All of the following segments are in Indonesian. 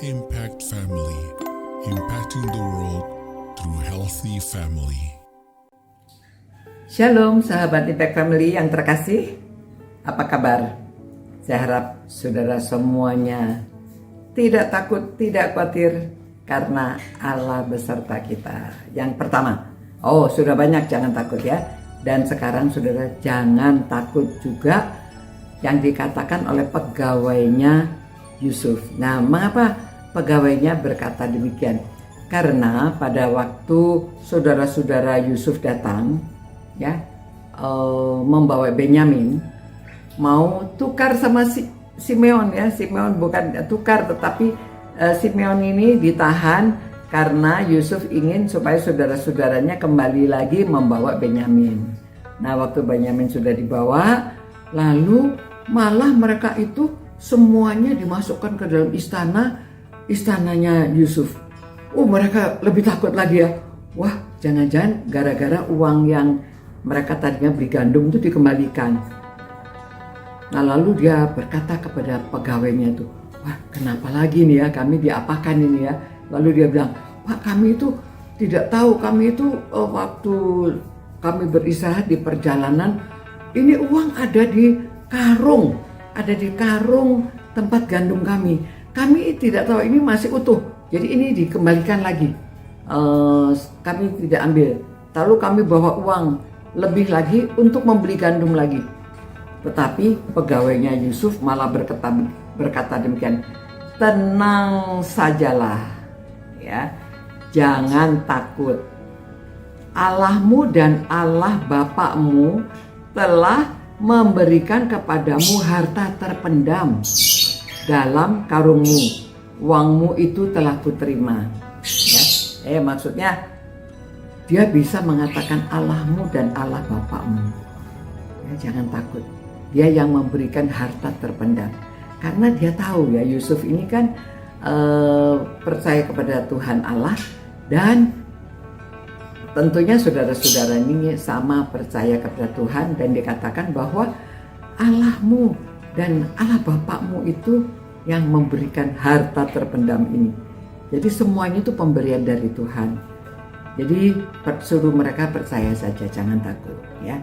Impact Family, impacting the world through healthy family. Shalom sahabat Impact Family yang terkasih, apa kabar? Saya harap saudara semuanya tidak takut, tidak khawatir karena Allah beserta kita. Yang pertama, sudah banyak jangan takut ya. Dan sekarang saudara jangan takut juga yang dikatakan oleh pegawainya Yusuf. Nah, mengapa pegawainya berkata demikian? Karena pada waktu saudara-saudara Yusuf datang ya, membawa Benyamin, mau tukar sama Simeon ya. Simeon bukan tukar, tetapi Simeon ini ditahan karena Yusuf ingin supaya saudara-saudaranya kembali lagi membawa Benyamin. Nah, waktu Benyamin sudah dibawa, lalu malah mereka itu semuanya dimasukkan ke dalam istananya Yusuf. Mereka lebih takut lagi ya. Wah, jangan-jangan gara-gara uang yang mereka tadinya beli gandum itu dikembalikan. Nah, lalu dia berkata kepada pegawainya itu, wah, kenapa lagi nih ya, kami diapakan ini ya. Lalu dia bilang, Pak, kami itu tidak tahu, kami itu waktu kami beristirahat di perjalanan, ini uang ada di karung tempat gandum kami. Kami tidak tahu, ini masih utuh, jadi ini dikembalikan lagi. Kami tidak ambil. Lalu kami bawa uang lebih lagi untuk membeli gandum lagi. Tetapi pegawainya Yusuf malah berkata demikian, tenang sajalah ya, jangan takut. Allahmu dan Allah bapakmu telah memberikan kepadamu harta terpendam dalam karungmu. Uangmu itu telah kuterima ya. Maksudnya dia bisa mengatakan Allahmu dan Allah bapakmu ya, jangan takut. Dia yang memberikan harta terpendam karena dia tahu ya, Yusuf ini kan percaya kepada Tuhan Allah, dan tentunya saudara-saudara ini sama percaya kepada Tuhan, dan dikatakan bahwa Allahmu dan Allah bapakmu itu yang memberikan harta terpendam ini. Jadi semuanya itu pemberian dari Tuhan. Jadi suruh mereka percaya saja, jangan takut ya.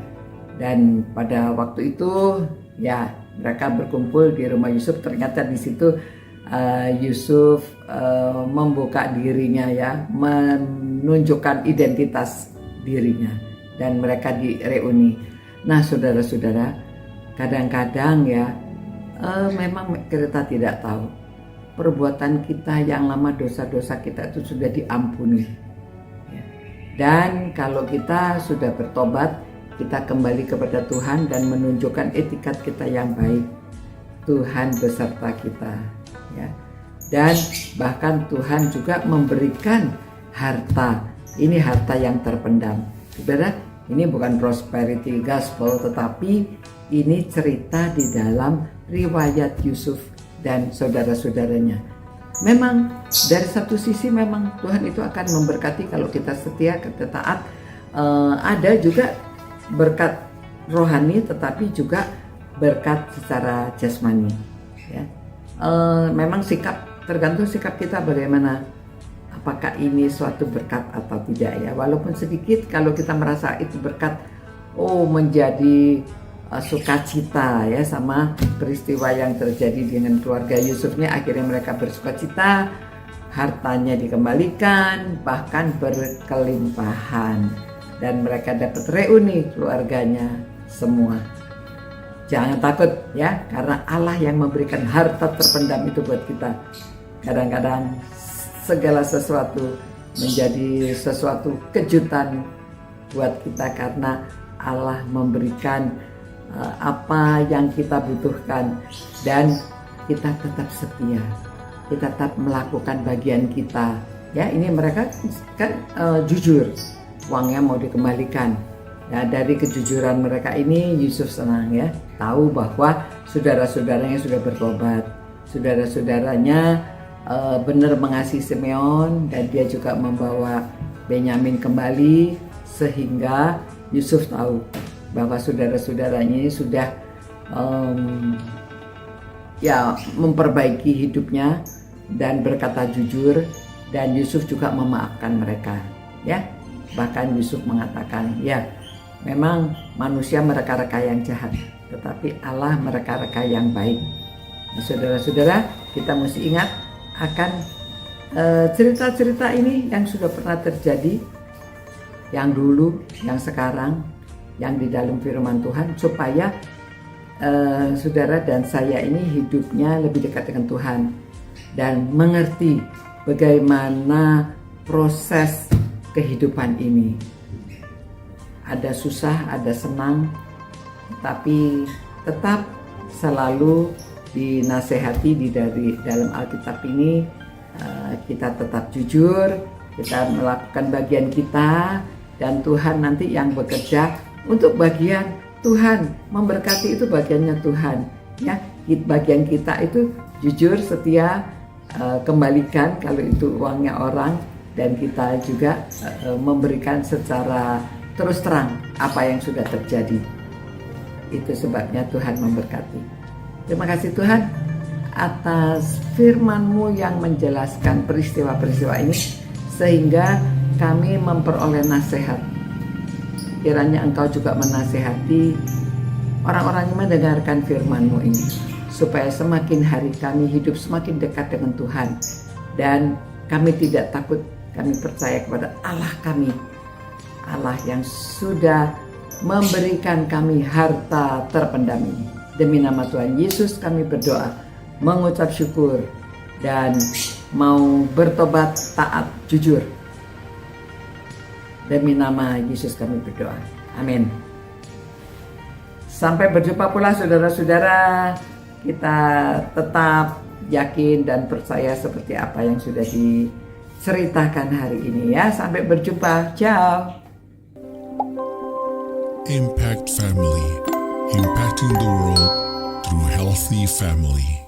Dan pada waktu itu ya, mereka berkumpul di rumah Yusuf. Ternyata di situ Yusuf membuka dirinya ya, menunjukkan identitas dirinya, dan mereka direuni. Nah, saudara-saudara, kadang-kadang ya, memang kita tidak tahu perbuatan kita yang lama, dosa-dosa kita itu sudah diampuni ya. Dan kalau kita sudah bertobat, kita kembali kepada Tuhan dan menunjukkan etikat kita yang baik, Tuhan beserta kita ya. Dan bahkan Tuhan juga memberikan harta. Ini harta yang terpendam. Saudara, ini bukan prosperity gospel, tetapi ini cerita di dalam riwayat Yusuf dan saudara-saudaranya. Memang dari satu sisi memang Tuhan itu akan memberkati kalau kita setia, kita taat. Ada juga berkat rohani, tetapi juga berkat secara jasmani ya. Memang tergantung sikap kita bagaimana, apakah ini suatu berkat atau tidak ya. Walaupun sedikit, kalau kita merasa itu berkat, menjadi sukacita ya, sama peristiwa yang terjadi dengan keluarga Yusufnya. Akhirnya mereka bersukacita, hartanya dikembalikan, bahkan berkelimpahan, dan mereka dapat reuni keluarganya semua. Jangan takut ya, karena Allah yang memberikan harta terpendam itu buat kita. Kadang-kadang segala sesuatu menjadi sesuatu kejutan buat kita karena Allah memberikan apa yang kita butuhkan, dan kita tetap setia, kita tetap melakukan bagian kita ya. Ini mereka kan jujur, uangnya mau dikembalikan. Nah, dari kejujuran mereka ini Yusuf senang ya, tahu bahwa saudara-saudaranya sudah bertobat, saudara-saudaranya benar mengasihi Simeon, dan dia juga membawa Benyamin kembali, sehingga Yusuf tahu bahwa saudara-saudaranya sudah ya memperbaiki hidupnya, dan berkata jujur, dan Yusuf juga memaafkan mereka, ya. Bahkan Yusuf mengatakan, ya, memang manusia mereka-reka yang jahat, tetapi Allah mereka-reka yang baik. Nah, saudara-saudara, kita mesti ingat akan cerita-cerita ini yang sudah pernah terjadi, yang dulu, yang sekarang, yang di dalam firman Tuhan, supaya saudara dan saya ini hidupnya lebih dekat dengan Tuhan dan mengerti bagaimana proses kehidupan ini. Ada susah, ada senang, tapi tetap selalu dinasehati dari dalam Alkitab ini, kita tetap jujur, kita melakukan bagian kita, dan Tuhan nanti yang bekerja untuk bagian Tuhan. Memberkati itu bagiannya Tuhan, ya. Bagian kita itu jujur, setia, kembalikan kalau itu uangnya orang, dan kita juga memberikan secara terus terang apa yang sudah terjadi. Itu sebabnya Tuhan memberkati. Terima kasih Tuhan atas firman-Mu yang menjelaskan peristiwa-peristiwa ini, sehingga kami memperoleh nasihat. Kiranya Engkau juga menasehati orang-orang yang mendengarkan firman-Mu ini, supaya semakin hari kami hidup semakin dekat dengan Tuhan, dan kami tidak takut. Kami percaya kepada Allah kami, Allah yang sudah memberikan kami harta terpendam ini. Demi nama Tuhan Yesus kami berdoa, mengucap syukur, dan mau bertobat, taat, jujur. Demi nama Yesus kami berdoa. Amin. Sampai berjumpa pula saudara-saudara. Kita tetap yakin dan percaya seperti apa yang sudah diceritakan hari ini, ya. Sampai berjumpa. Ciao. Impact Family, impacting the world through healthy family.